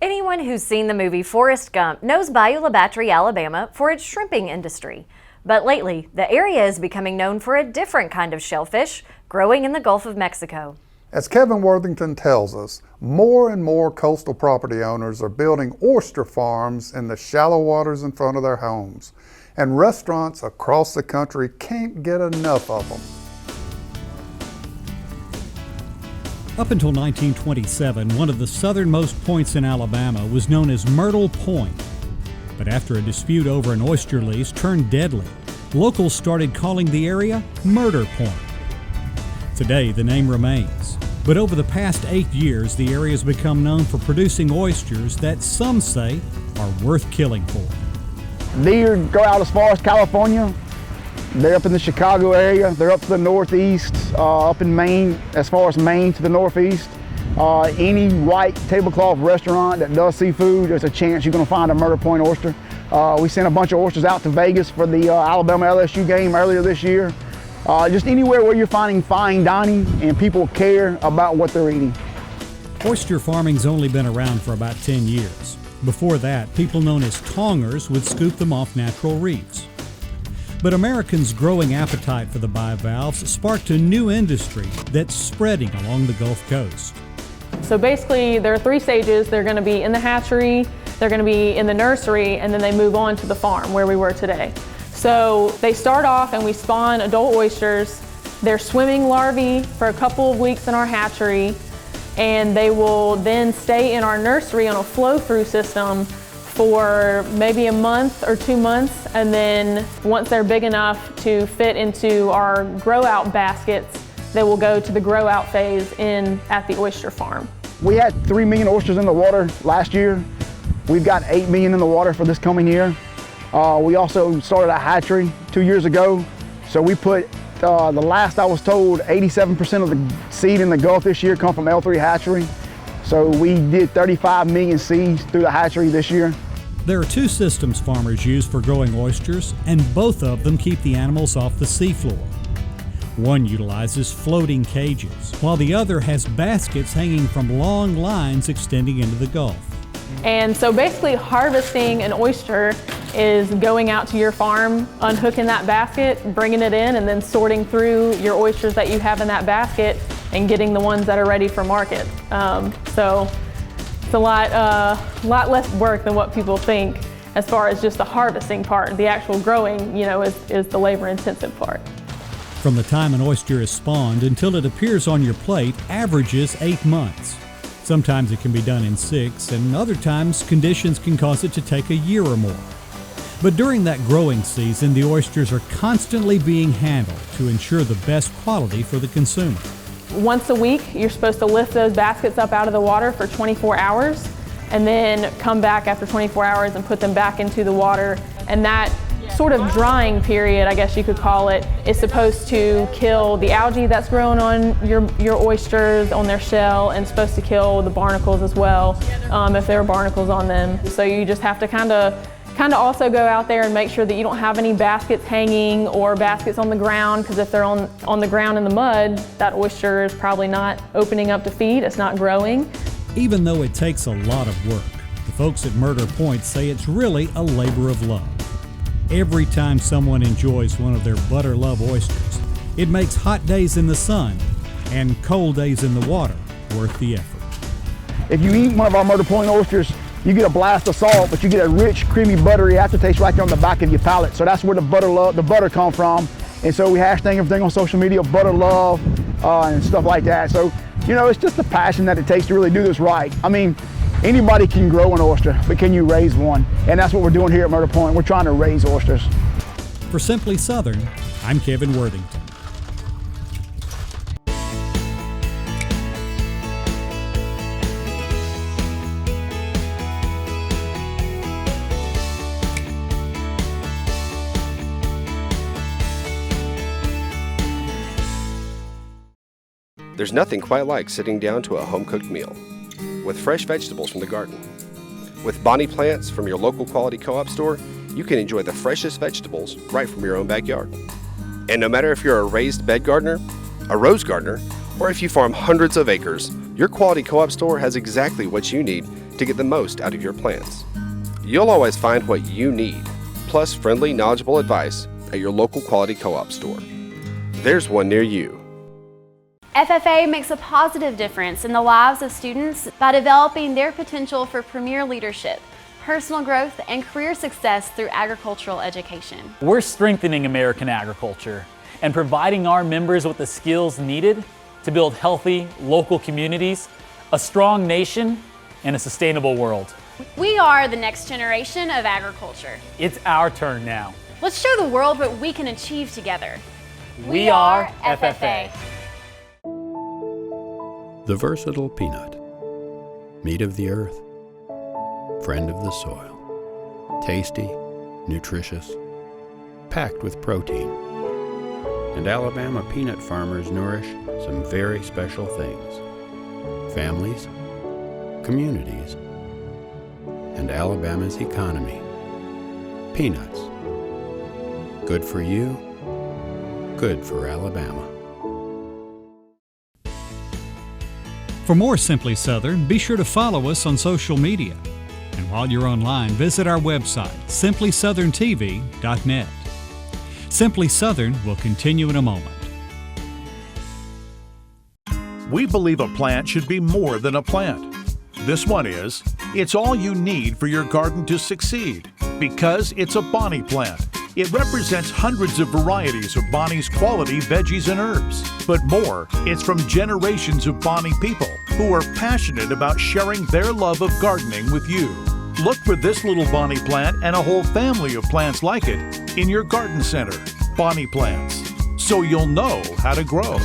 Anyone who's seen the movie Forrest Gump knows Bayou La Batre, Alabama for its shrimping industry. But lately, the area is becoming known for a different kind of shellfish growing in the Gulf of Mexico. As Kevin Worthington tells us, more and more coastal property owners are building oyster farms in the shallow waters in front of their homes, and restaurants across the country can't get enough of them. Up until 1927, one of the southernmost points in Alabama was known as Myrtle Point. But after a dispute over an oyster lease turned deadly, locals started calling the area Murder Point. Today, the name remains. But over the past 8 years, the area has become known for producing oysters that some say are worth killing for. Deer go out as far as California. They're up in the Chicago area. They're up to the northeast, up in Maine, as far as Maine to the northeast. Any white tablecloth restaurant that does seafood, there's a chance you're going to find a Murder Point oyster. We sent a bunch of oysters out to Vegas for the Alabama LSU game earlier this year. Just anywhere where you're finding fine dining and people care about what they're eating. Oyster farming's only been around for about 10 years. Before that, people known as tongers would scoop them off natural reefs. But Americans' growing appetite for the bivalves sparked a new industry that's spreading along the Gulf Coast. So basically, there are 3 stages. They're going to be in the hatchery, they're going to be in the nursery, and then they move on to the farm where we were today. So they start off and we spawn adult oysters. They're swimming larvae for a couple of weeks in our hatchery, and they will then stay in our nursery on a flow-through system for maybe a month or 2 months, and then once they're big enough to fit into our grow-out baskets, they will go to the grow-out phase at the oyster farm. We had 3 million oysters in the water last year. We've got 8 million in the water for this coming year. We also started a hatchery 2 years ago, so we put, the last I was told, 87% of the seed in the Gulf this year come from L3 hatchery. So we did 35 million seeds through the hatchery this year. There are 2 systems farmers use for growing oysters, and both of them keep the animals off the seafloor. One utilizes floating cages, while the other has baskets hanging from long lines extending into the Gulf. And so basically harvesting an oyster is going out to your farm, unhooking that basket, bringing it in, and then sorting through your oysters that you have in that basket and getting the ones that are ready for market. So it's a lot less work than what people think as far as just the harvesting part. The actual growing, is the labor-intensive part. From the time an oyster is spawned until it appears on your plate averages 8 months. Sometimes it can be done in 6, and other times conditions can cause it to take a year or more. But during that growing season, the oysters are constantly being handled to ensure the best quality for the consumer. Once a week, you're supposed to lift those baskets up out of the water for 24 hours and then come back after 24 hours and put them back into the water. And that sort of drying period, I guess you could call it, is supposed to kill the algae that's growing on your oysters, on their shell, and supposed to kill the barnacles as well, if there are barnacles on them. So you just have to kind of also go out there and make sure that you don't have any baskets hanging or baskets on the ground, because if they're on the ground in the mud, that oyster is probably not opening up to feed, it's not growing. Even though it takes a lot of work, the folks at Murder Point say it's really a labor of love. Every time someone enjoys one of their butter love oysters, it makes hot days in the sun and cold days in the water worth the effort. If you eat one of our Murder Point oysters, you get a blast of salt, but you get a rich, creamy, buttery aftertaste right there on the back of your palate. So that's where the butter comes from. And so we hashtag everything on social media, butter love, and stuff like that. So, it's just the passion that it takes to really do this right. I mean, anybody can grow an oyster, but can you raise one? And that's what we're doing here at Murder Point. We're trying to raise oysters. For Simply Southern, I'm Kevin Worthington. There's nothing quite like sitting down to a home-cooked meal with fresh vegetables from the garden. With Bonnie plants from your local quality co-op store, you can enjoy the freshest vegetables right from your own backyard. And no matter if you're a raised bed gardener, a rose gardener, or if you farm hundreds of acres, Your quality co-op store has exactly what you need to get the most out of your plants. You'll always find what you need, plus friendly, knowledgeable advice at your local quality co-op store. There's one near you. FFA makes a positive difference in the lives of students by developing their potential for premier leadership, personal growth, and career success through agricultural education. We're strengthening American agriculture and providing our members with the skills needed to build healthy local communities, a strong nation, and a sustainable world. We are the next generation of agriculture. It's our turn now. Let's show the world what we can achieve together. We are FFA. The versatile peanut, meat of the earth, friend of the soil, tasty, nutritious, packed with protein. And Alabama peanut farmers nourish some very special things: families, communities, and Alabama's economy. Peanuts. Good for you, good for Alabama. For more Simply Southern, be sure to follow us on social media. And while you're online, visit our website, simplysouthern.tv.net. Simply Southern will continue in a moment. We believe a plant should be more than a plant. This one is. It's all you need for your garden to succeed because it's a Bonnie plant. It represents hundreds of varieties of Bonnie's quality veggies and herbs. But more, it's from generations of Bonnie people who are passionate about sharing their love of gardening with you. Look for this little Bonnie plant and a whole family of plants like it in your garden center. Bonnie plants, so you'll know how to grow.